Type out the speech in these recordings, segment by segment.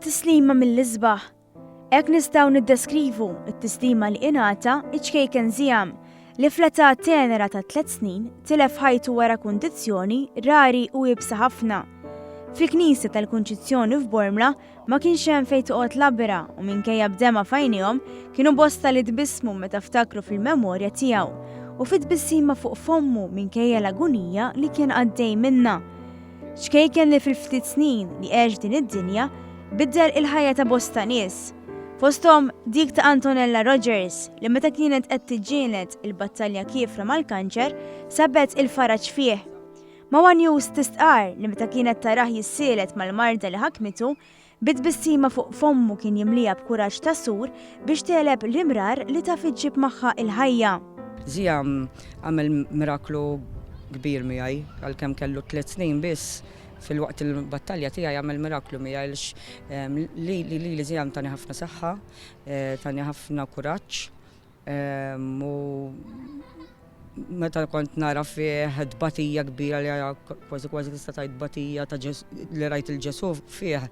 Tislima mill-isbaħ. Hekk nistgħu niddeskrivu t-tislima li ingħata iċkejken Ziam li fl-età tenera ta' 3 snin tilef ħajtu wara kundizzjoni rari u jibsa ħafna. Fil-Knisja tal-Kunċizzjoni f'Bormla ma kienx hemm fejn toqgħod labra u minkejja bdema f'għajnihom kienu bosta li tbissmu meta ftakru fil-memorja tiegħu u fit-tbissima fuq fommu minkejja l-agunija li kien għaddej minnha. Xkejken li fil-ftit snin li għex din id-dinja biddel il-ħajja ta' bosta nies. Fosthom dik ta' Antonella Rogers li meta kienet qed tiġġieled il-battalja kiefra mal-kanċer sabet il-faraġ fih. Mawa News tistqar li meta kienet taraħ jissielet mal-marda li ħakmitu, bit-bissima fuq fommu kien jimlija b'kuraġġ ta' sur biex teleb l-imrar li taf iġġib magħha il-ħajja. Ziam għamel miraklu kbir miegħi għalkemm kellu 3 snin biss. Fil-waqt il-battalja tiegħi jagħmel miraklu miegħi li Ziam tani ħafna saħħa, tani ħafna kuraġġ u meta kont nara fih dbatija kbira li kważi tista' tgħid batija li rajt il-Ġesu fih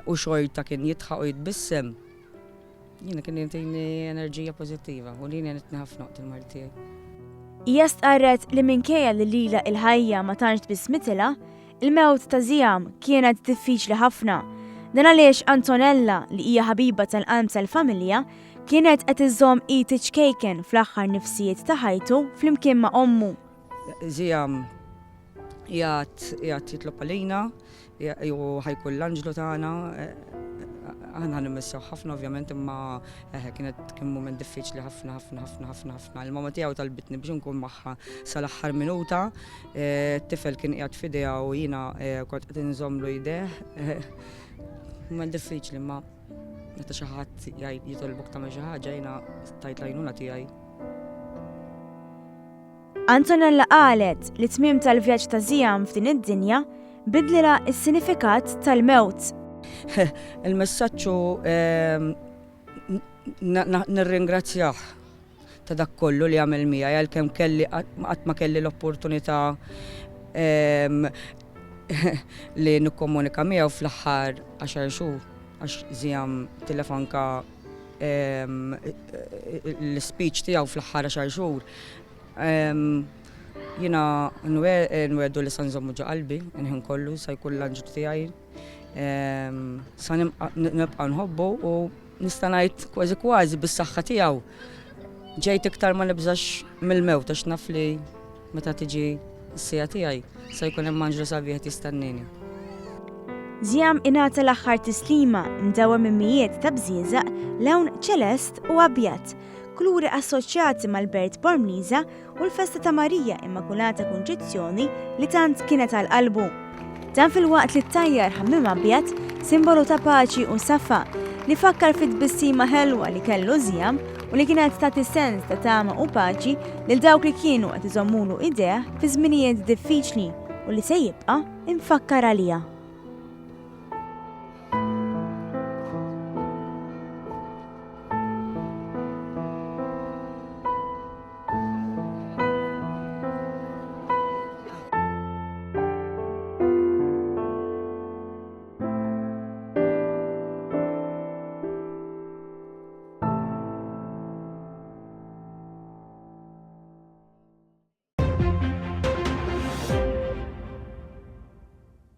u xorta kien jitħaq u jitbissem. Jiena kien jagħtini enerġija pożittiva u li nitni ħafna waqt il-mard tiegħi. Hija stqarret li minkejja li lila il-ħajja ma tantx bismitilha, il-mewt ta' Ziam kienet diffiċli ħafna. Dan għaliex Antonella li hija ħabiba tal-qalb tal-familja kienet qed iżżomm id iċkejken fl-aħħar nifsijiet ta' ħajtu flimkien ma' ommu. Ziam qiegħed jitlob għalina u ħajkun l-anġlu tagħna. Aħna nimmissaw ħafna ovvjament imma kien mument diffiċli ħafna. Il-mama tiegħu talbitni biex nkun magħha sal-aħħar minuta. T-tifel kien qiegħed f'idejha u jiena kont qed inżommlu jdeh. Mument diffiċli imma meta xi ħadd jitolbok tagħmel xi ħaġa jiena tajt l-għajnuna tiegħi. Antonella qalet li tmiem tal-vjaġġ ta' Ziam f'din id-dinja bidlilha s-sinifikat tal-mewt. Il-messaġġu nirringrazzjah ta' dak kollu li għamel miegħi għalkemm qatt ma kelli l-opportunità li nikkomunika miegħu fl-aħħar 10 xhur għax Ziam telefonka l-speech tiegħu fl-aħħar 10 xhur. Jiena nweddu li se nżommu ġo qalbi inħin kollu se jkun l-anġlu tiegħi. Sa nibqa' nħobbu u nista' ngħid kważi bis-saħħa tiegħu. Ġejt iktar ma nibżax mill-mewt għax naf li meta tiġi s-sija tiegħi se jkun hemm anġlu sabiħ jistennini. Ziam ingħata l-aħħar tislima mdewwa minn mijiet ta' bżieżaq lewn ċelest u abjad, kuluri assoċjati mal-Bert Bormliża u l-Festa ta' Marija Immakulata Kunċizzjoni li tant kienet għal qalbu. Dan fil-waqt li t-tajjar ħammim abjad, simbolu ta' paċi u safa li fakkar fit-tbissima ħelwa li kellu Ziam u li kienet tagħti sens ta' tama u paċi lil dawk li kienu qed iżommulu idejh fi żminijiet diffiċli u li se jibqa' imfakkar għaliha.